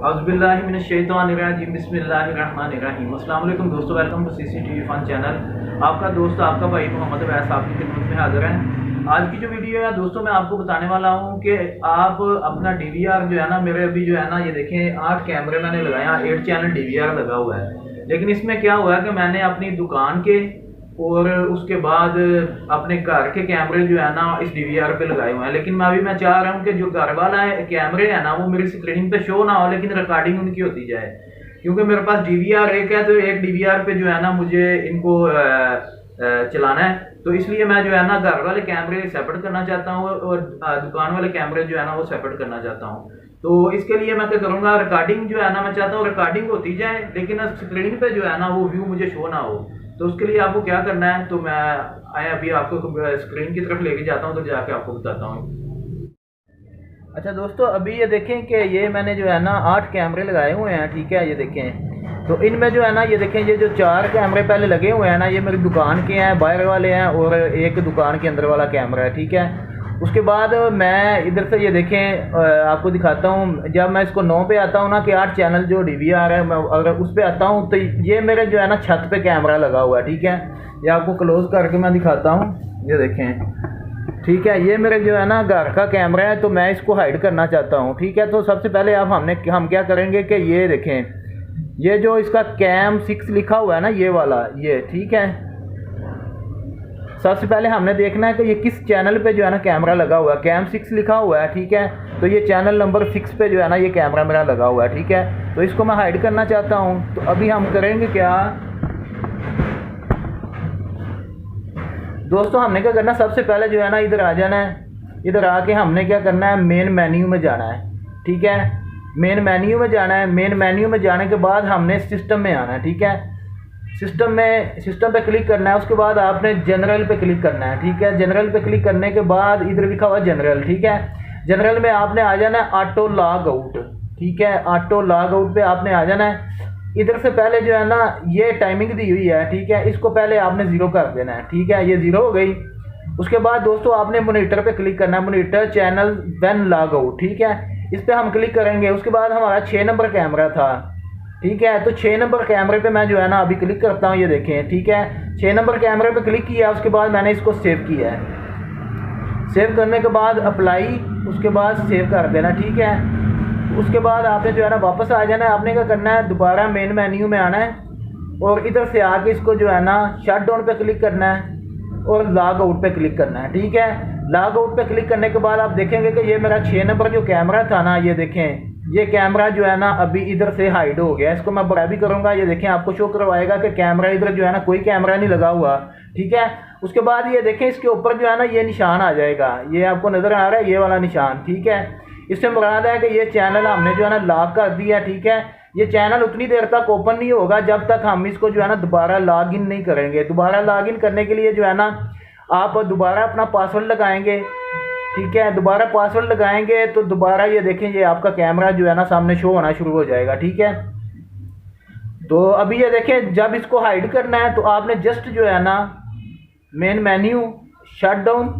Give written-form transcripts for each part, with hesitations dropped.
औज़ुबिल्लाहिमिनश्शैतानिर्रजीम बिस्मिल्लाहिर्रहमानिर्रहीम। अस्सलाम वालेकुम दोस्तों, welcome to CCTV fun channel. आपका दोस्त आपका भाई मोहम्मद वैस आपकी खिदमत में हाजिर है। आज की जो वीडियो है दोस्तों, मैं आपको बताने वाला हूँ कि आप अपना डीवीआर जो है ना, मेरे अभी जो है ना, ये देखें 8 कैमरे मैंने लगाया, 8 चैनल डीवीआर लगा हुआ है। लेकिन इसमें क्या हुआ है कि मैंने अपनी दुकान के और उसके बाद अपने घर के कैमरे जो है ना इस डीवीआर पे लगाए हुए हैं। लेकिन मैं चाह रहा हूँ कि जो घर वाला है कैमरे है ना वो मेरी स्क्रीन पे शो ना हो, लेकिन रिकॉर्डिंग उनकी होती जाए। क्योंकि मेरे पास डीवीआर एक है, तो एक डीवीआर पे जो है ना मुझे इनको चलाना है। तो इसलिए मैं जो है ना घर वाले कैमरे सेपरेट करना चाहता हूँ और दुकान वाले कैमरे जो है ना वो सेपरेट करना चाहता हूँ। तो इसके लिए मैं क्या करूँगा, रिकॉर्डिंग जो है ना, मैं चाहता हूँ रिकॉर्डिंग होती जाए लेकिन स्क्रीन पे जो है ना वो व्यू मुझे शो ना हो। तो उसके लिए आपको क्या करना है, तो मैं अभी आपको स्क्रीन की तरफ लेके जाता हूँ, तो जाके आपको बताता हूँ। अच्छा दोस्तों, अभी ये देखें कि ये मैंने जो है ना 8 कैमरे लगाए हुए हैं, ठीक है। ये देखें, तो इनमें जो है ना ये देखें, ये जो 4 कैमरे पहले लगे हुए हैं ना, ये मेरी दुकान के हैं, बाहर वाले हैं, और एक दुकान के अंदर वाला कैमरा है, ठीक है। उसके बाद मैं इधर से ये देखें आपको दिखाता हूँ। जब मैं इसको 9 पे आता हूँ ना कि 8 चैनल जो डीवीआर है, मैं अगर उस पर आता हूँ तो ये मेरे जो है ना छत पे कैमरा लगा हुआ है, ठीक है। ये आपको क्लोज करके मैं दिखाता हूँ, ये देखें, ठीक है। ये मेरे जो है ना घर का कैमरा है, तो मैं इसको हाइड करना चाहता हूँ, ठीक है। तो सबसे पहले हम क्या करेंगे कि ये देखें, ये जो इसका कैम 6 लिखा हुआ है ना, ये वाला, ये ठीक है। सबसे पहले हमने देखना है कि ये किस चैनल पे जो है ना कैमरा लगा हुआ है। कैम 6 लिखा हुआ है, ठीक है। तो ये चैनल नंबर 6 पे जो है ना ये कैमरा मेरा लगा हुआ है, ठीक है। तो इसको मैं हाइड करना चाहता हूँ। तो अभी हम करेंगे क्या दोस्तों, हमने क्या करना है, सबसे पहले जो है ना इधर आ जाना है। इधर आके हमने क्या करना है, मेन मेन्यू में जाना है, ठीक है। मेन मेन्यू में जाना है। मेन मेन्यू में जाने के बाद हमने सिस्टम में आना है, ठीक है। सिस्टम पे क्लिक करना है। उसके बाद आपने जनरल पे क्लिक करना है, ठीक है। जनरल पे क्लिक करने के बाद इधर लिखा हुआ जनरल, ठीक है। जनरल में आपने आ जाना है ऑटो लॉग आउट, ठीक है। ऑटो लॉग आउट पे आपने आ जाना है। इधर से पहले जो है ना ये टाइमिंग दी हुई है, ठीक है, इसको पहले आपने 0 कर देना है, ठीक है। ये 0 हो गई। उसके बाद दोस्तों आपने मॉनिटर पे क्लिक करना है, monitor channel when log out, ठीक है। इस पर हम क्लिक करेंगे। उसके बाद हमारा 6 नंबर कैमरा था, ठीक है। तो 6 नंबर कैमरे पे मैं जो है ना अभी क्लिक करता हूँ, ये देखें, ठीक है। 6 नंबर कैमरे पे क्लिक किया। उसके बाद मैंने इसको सेव किया है। सेव करने के बाद अप्लाई, उसके बाद सेव कर देना, ठीक है। उसके बाद आपने जो है ना वापस आ जाना है। आपने क्या करना है, दोबारा मेन मेन्यू में आना है और इधर से आके इसको जो है ना शट डाउन पे क्लिक करना है और लॉग आउट पे क्लिक करना है, ठीक है। लॉग आउट पे क्लिक करने के बाद आप देखेंगे कि ये मेरा 6 नंबर जो कैमरा था ना, ये देखें, ये कैमरा जो है ना अभी इधर से हाइड हो गया। इसको मैं बड़ा भी करूंगा, ये देखें, आपको शो करवाएगा कि कैमरा इधर जो है ना कोई कैमरा नहीं लगा हुआ, ठीक है। उसके बाद ये देखें, इसके ऊपर जो है ना ये निशान आ जाएगा, ये आपको नजर आ रहा है, ये वाला निशान, ठीक है। इससे मुराद है कि ये चैनल हमने जो है ना लॉक कर दिया, ठीक है। ये चैनल उतनी देर तक ओपन नहीं होगा जब तक हम इसको जो है ना दोबारा लॉग इन नहीं करेंगे। दोबारा लॉग इन करने के लिए जो है ना आप दोबारा अपना पासवर्ड लगाएंगे, ठीक है। दोबारा पासवर्ड लगाएंगे तो दोबारा ये देखें, ये आपका कैमरा जो है ना सामने शो होना शुरू हो जाएगा, ठीक है। तो अभी ये देखें, जब इसको हाइड करना है तो आपने जस्ट जो है ना मेन मेन्यू, शट डाउन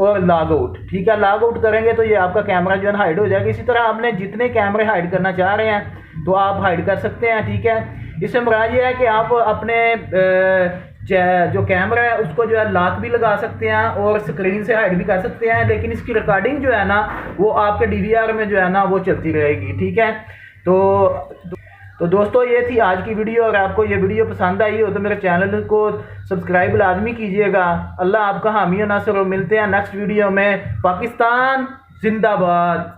और लॉग आउट, ठीक है। लॉग आउट करेंगे तो ये आपका कैमरा जो है ना हाइड हो जाएगा। इसी तरह आपने जितने कैमरे हाइड करना चाह रहे हैं तो आप हाइड कर सकते हैं, ठीक है। इससे मुराद ये है कि आप अपने जो कैमरा है उसको जो है लॉक भी लगा सकते हैं और स्क्रीन से हाइड भी कर सकते हैं, लेकिन इसकी रिकॉर्डिंग जो है ना वो आपके डीवीआर में जो है ना वो चलती रहेगी, ठीक है। तो दोस्तों ये थी आज की वीडियो। और आपको ये वीडियो पसंद आई हो तो मेरे चैनल को सब्सक्राइब लाजमी कीजिएगा। अल्लाह आपका हामी और नासिर। मिलते हैं नेक्स्ट वीडियो में। पाकिस्तान जिंदाबाद।